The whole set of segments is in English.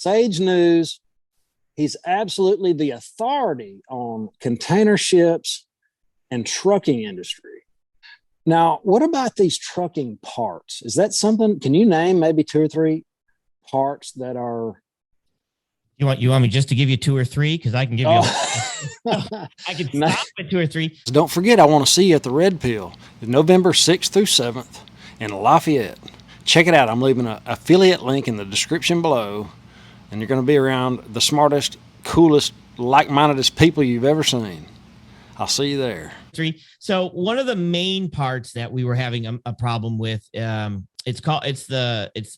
Sage News. He's absolutely the authority on container ships and trucking industry. Now, what about these trucking parts? Is that something? Can you name maybe 2 or 3 parts that are? You want me just to give you 2 or 3? Because I can give you. I can No. stop at 2 or 3. Don't forget, I want to see you at the Red Pill, November 6th through 7th in Lafayette. Check it out. I'm leaving an affiliate link in the description below, and you're going to be around the smartest, coolest, like-mindedest people you've ever seen. I'll see you there. 3. So one of the main parts that we were having a problem with, it's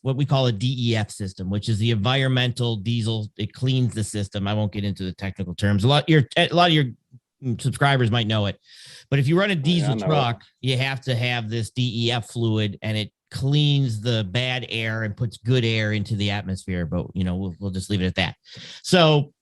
what we call a DEF system, which is the environmental diesel. It cleans the system. I won't get into the technical terms. A lot of your subscribers might know it, but if you run a diesel truck, you have to have this DEF fluid, and it cleans the bad air and puts good air into the atmosphere. But we'll just leave it at that. So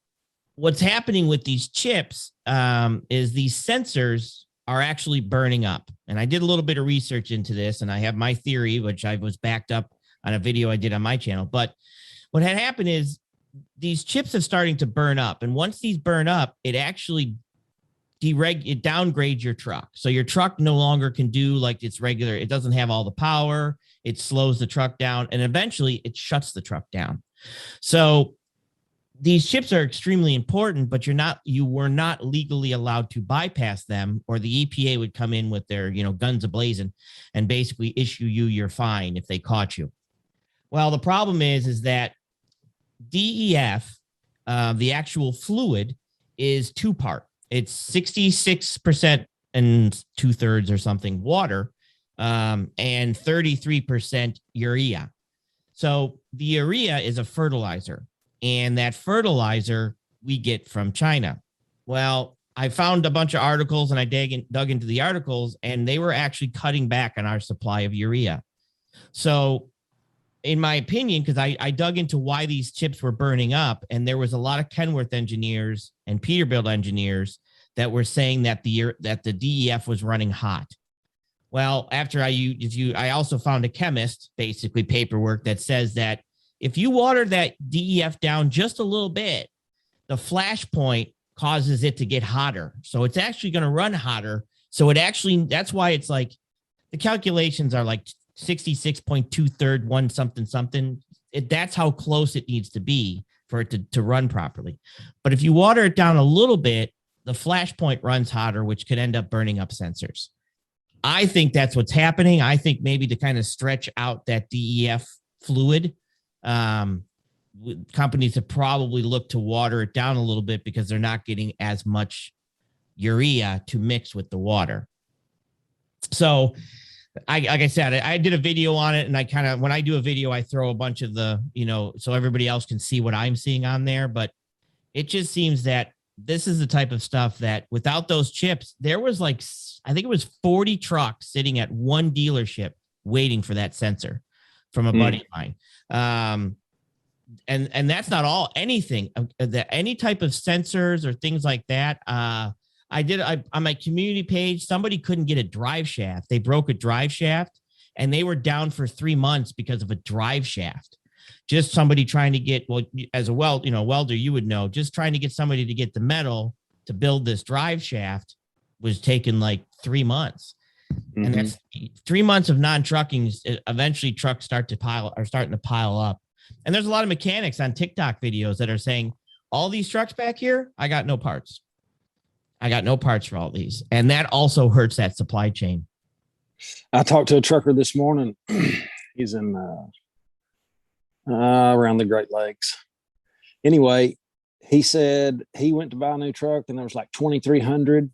what's happening with these chips is these sensors are actually burning up. And I did a little bit of research into this, and I have my theory, which I was backed up on a video I did on my channel. But what had happened is these chips are starting to burn up. And once these burn up, it actually it downgrades your truck. So your truck no longer can do like its regular. It doesn't have all the power. It slows the truck down, and eventually it shuts the truck down. So these chips are extremely important, but you were not legally allowed to bypass them, or the EPA would come in with their, guns ablazing and basically issue you your fine if they caught you. Well, the problem is that DEF, the actual fluid, is 2-part. It's 66% and 2/3 or something water, and 33% urea. So the urea is a fertilizer. And that fertilizer we get from China. Well, I found a bunch of articles, and I dug into the articles, and they were actually cutting back on our supply of urea. So in my opinion, because I dug into why these chips were burning up, and there was a lot of Kenworth engineers and Peterbilt engineers that were saying that the DEF was running hot. Well, after I also found a chemist, basically paperwork that says that if you water that DEF down just a little bit, the flash point causes it to get hotter. So it's actually going to run hotter. So that's why it's like the calculations are like 66.2 1 something. That's how close it needs to be for it to run properly. But if you water it down a little bit, the flash point runs hotter, which could end up burning up sensors. I think that's what's happening. I think maybe to kind of stretch out that DEF fluid, companies have probably looked to water it down a little bit because they're not getting as much urea to mix with the water. So like I said, I did a video on it, and when I do a video, I throw a bunch of so everybody else can see what I'm seeing on there. But it just seems that this is the type of stuff that without those chips, there was I think it was 40 trucks sitting at one dealership waiting for that sensor from a buddy of mine. And that's not anything that any type of sensors or things like that. On my community page, somebody couldn't get a drive shaft. They broke a drive shaft, and they were down for 3 months because of a drive shaft. Just somebody trying to get, as a welder, you would know, just trying to get somebody to get the metal to build this drive shaft was taking like 3 months. Mm-hmm. And that's 3 months of non-trucking. Eventually trucks starting to pile up. And there's a lot of mechanics on TikTok videos that are saying, all these trucks back here, I got no parts. I got no parts for all these. And that also hurts that supply chain. I talked to a trucker this morning. He's in around the Great Lakes. Anyway, he said he went to buy a new truck, and there was like 2,300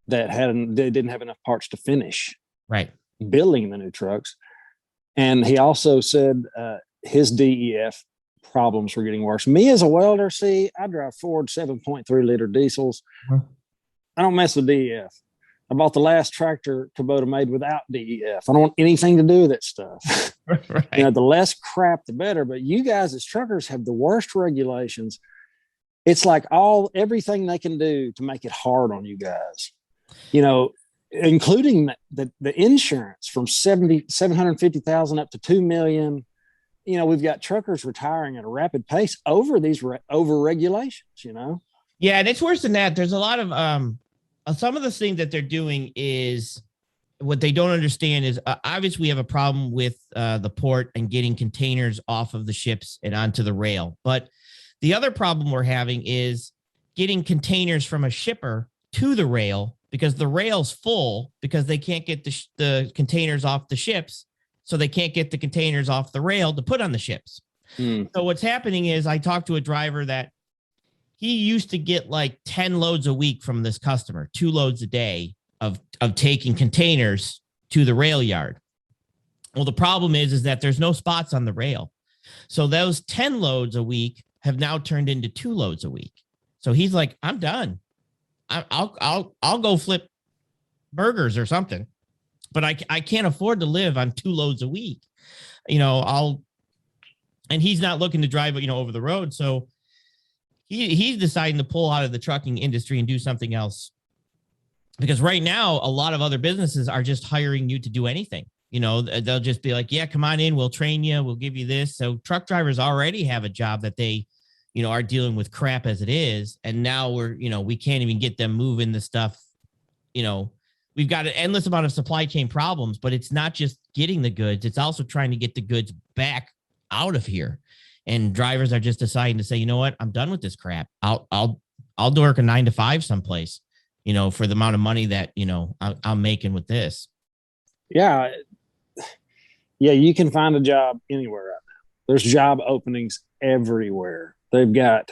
that they didn't have enough parts to finish building the new trucks. And he also said his DEF problems were getting worse. Me as a welder, I drive Ford 7.3 liter diesels. I don't mess with DEF. I bought the last tractor Kubota made without DEF. I don't want anything to do with that stuff. Right. The less crap, the better. But you guys as truckers have the worst regulations. It's like everything they can do to make it hard on you guys. Including the insurance from $750,000 up to $2 million. we've got truckers retiring at a rapid pace over these over regulations. Yeah, and it's worse than that. There's a lot of some of the things that they're doing is what they don't understand is obviously we have a problem with the port and getting containers off of the ships and onto the rail. But the other problem we're having is getting containers from a shipper to the rail because the rail's full because they can't get the containers off the ships. So they can't get the containers off the rail to put on the ships. So what's happening is I talked to a driver that he used to get like 10 loads a week from this customer, 2 loads a day of taking containers to the rail yard. Well, the problem is that there's no spots on the rail. So those 10 loads a week have now turned into 2 loads a week. So he's like, I'm done. I'll go flip burgers or something, but I can't afford to live on 2 loads a week. And he's not looking to drive, over the road. So he's deciding to pull out of the trucking industry and do something else. Because right now, a lot of other businesses are just hiring you to do anything. They'll just be like, yeah, come on in. We'll train you. We'll give you this. So truck drivers already have a job that they, are dealing with crap as it is. And now we can't even get them moving the stuff. We've got an endless amount of supply chain problems, but it's not just getting the goods. It's also trying to get the goods back out of here. And drivers are just deciding to say, you know what, I'm done with this crap. I'll work a 9 to 5 someplace, for the amount of money that, I'm making with this. Yeah. Yeah. You can find a job anywhere right now. There's job openings everywhere. They've got,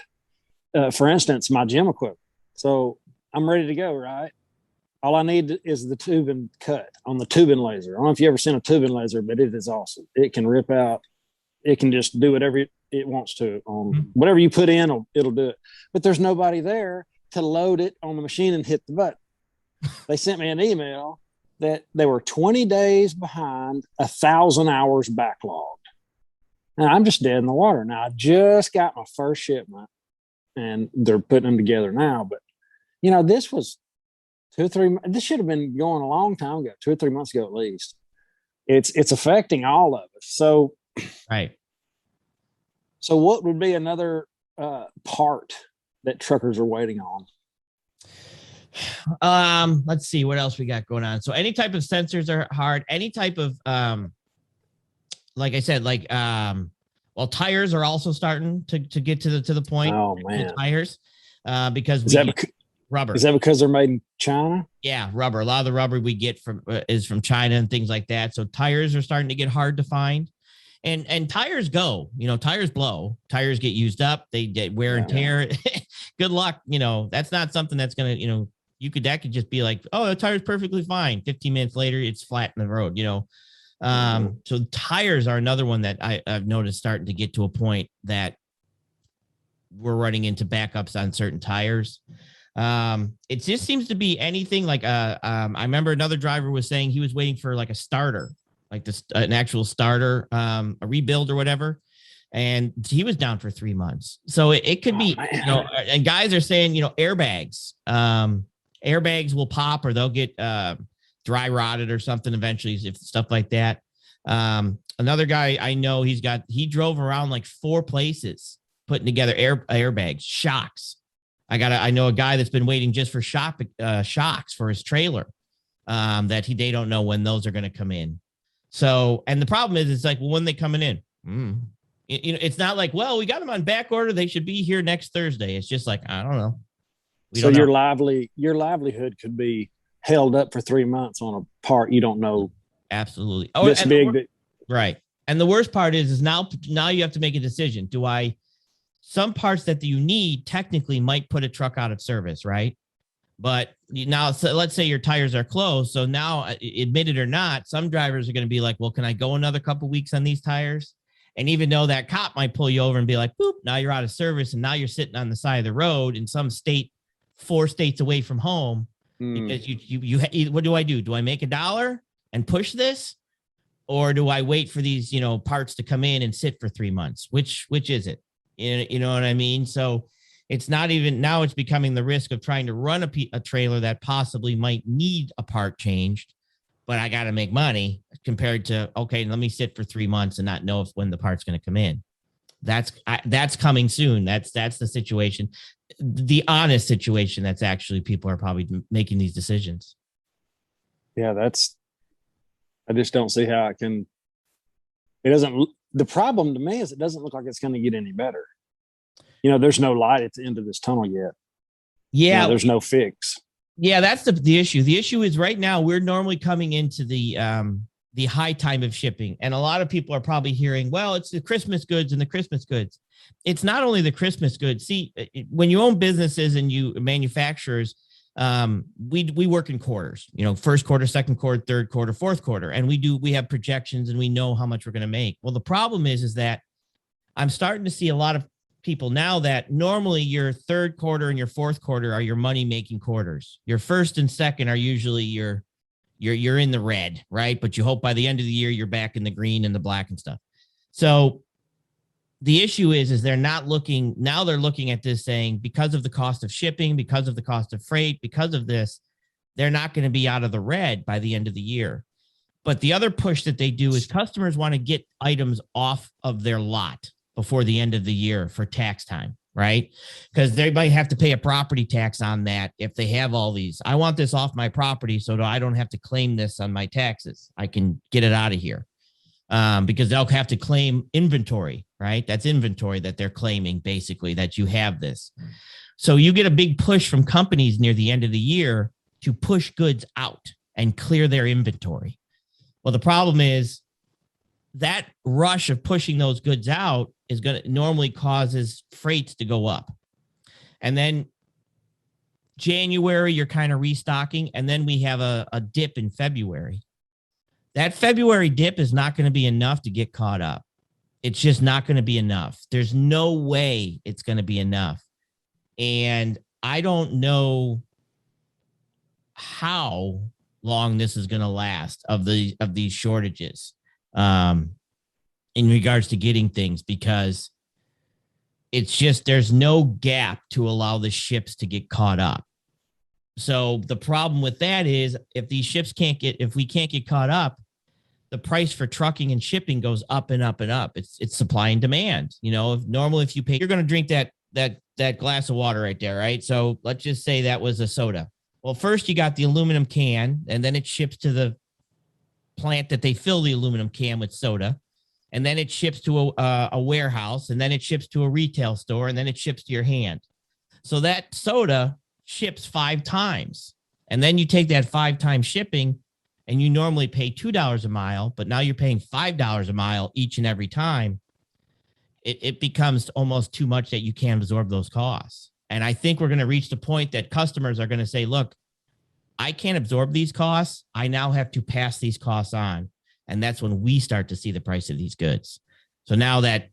for instance, my gym equipment. So I'm ready to go, right? All I need is the tubing cut on the tubing laser. I don't know if you ever seen a tubing laser, but it is awesome. It can rip out. It can just do whatever it wants to. Whatever you put in, it'll do it. But there's nobody there to load it on the machine and hit the button. They sent me an email that they were 20 days behind, 1,000 hours backlogged. Now I'm just dead in the water. Now I just got my first shipment and they're putting them together now. But, this was 2 or 3, this should have been going a long time ago, 2 or 3 months ago at least. It's affecting all of us. So, right. So what would be another part that truckers are waiting on? Let's see what else we got going on. So any type of sensors are hard. Any type of, like I said, tires are also starting to get to the point. Oh man, tires, because rubber. Is that because they're made in China? Yeah, rubber. A lot of the rubber we get is from China and things like that. So tires are starting to get hard to find. And tires go, tires blow, tires get used up, they get wear and tear. Good luck. That's not something that's going to, that could just be like, oh, the tire's perfectly fine. 15 minutes later, it's flat in the road, So tires are another one that I've noticed starting to get to a point that we're running into backups on certain tires. It just seems to be anything like, I remember another driver was saying he was waiting for like a starter, like an actual starter, a rebuild or whatever. And he was down for 3 months. So it could be, and guys are saying, airbags, airbags will pop or they'll get dry rotted or something eventually, if stuff like that. Another guy I know, he drove around like 4 places putting together airbags, shocks. I know a guy that's been waiting just for shocks for his trailer, that they don't know when those are going to come in. So, and the problem is, it's like, well, when they coming in, it's not like, well, we got them on back order. They should be here next Thursday. It's just like, I don't know. So your livelihood could be held up for 3 months on a part you don't know. Absolutely. Oh, this big. Right. And the worst part is now you have to make a decision. Some parts that you need technically might put a truck out of service, right? But now, so let's say your tires are closed. So now, admit it or not, some drivers are going to be like, well, can I go another couple weeks on these tires? And even though that cop might pull you over and be like, boop, now you're out of service. And now you're sitting on the side of the road in some state, 4 states away from home. Because you what do I do? Do I make $1 and push this? Or do I wait for these, parts to come in and sit for 3 months? Which is it? You know what I mean? So it's not even, now it's becoming the risk of trying to run a trailer that possibly might need a part changed. but I got to make money, compared to, okay, let me sit for 3 months and not know if when the part's going to come in. That's coming soon. That's the situation, the honest situation. That's actually people are probably making these decisions. Yeah, I just don't see how it doesn't, the problem to me is it doesn't look like it's going to get any better. There's no light at the end of this tunnel yet. Yeah. There's no fix. Yeah, that's the issue. The issue is right now we're normally coming into the high time of shipping. And a lot of people are probably hearing, well, it's the Christmas goods and the Christmas goods. It's not only the Christmas goods. See, when you own businesses and you manufacturers, we work in quarters, first quarter, second quarter, third quarter, fourth quarter. And we have projections and we know how much we're going to make. Well, the problem is that I'm starting to see a lot of people now that normally your third quarter and your fourth quarter are your money making quarters. Your first and second are usually you're in the red, right? But you hope by the end of the year, you're back in the green and the black and stuff. So the issue is they're not looking, now they're looking at this saying, because of the cost of shipping, because of the cost of freight, because of this, they're not going to be out of the red by the end of the year. But the other push that they do is customers want to get items off of their lot before the end of the year for tax time, right? Because they might have to pay a property tax on that if they have all these. I want this off my property so that I don't have to claim this on my taxes. I can get it out of here, because they'll have to claim inventory, right? That's inventory that they're claiming, basically, that you have this. So you get a big push from companies near the end of the year to push goods out and clear their inventory. Well, the problem is that rush of pushing those goods out is going to normally causes freights to go up. And then January, you're kind of restocking. And then we have a dip in February. That February dip is not going to be enough to get caught up. It's just not going to be enough. There's no way it's going to be enough. And I don't know how long this is going to last of these shortages. In regards to getting things, because it's just, there's no gap to allow the ships to get caught up. So the problem with that is if we can't get caught up, the price for trucking and shipping goes up and up and up. It's supply and demand. If you pay, you're going to drink that glass of water right there, right? So let's just say that was a soda. Well, first you got the aluminum can, and then it ships to the plant that they fill the aluminum can with soda. And then it ships to a warehouse, and then it ships to a retail store, and then it ships to your hand. So that soda ships 5 times. And then you take that 5 times shipping, and you normally pay $2 a mile, but now you're paying $5 a mile each and every time. It becomes almost too much that you can't absorb those costs. And I think we're going to reach the point that customers are going to say, look, I can't absorb these costs. I now have to pass these costs on. And that's when we start to see the price of these goods. So now that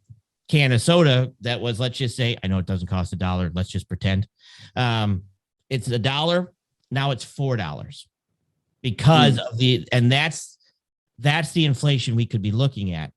can of soda that was, let's just say, I know it doesn't cost $1. Let's just pretend it's $1. Now it's $4 because of and that's the inflation we could be looking at.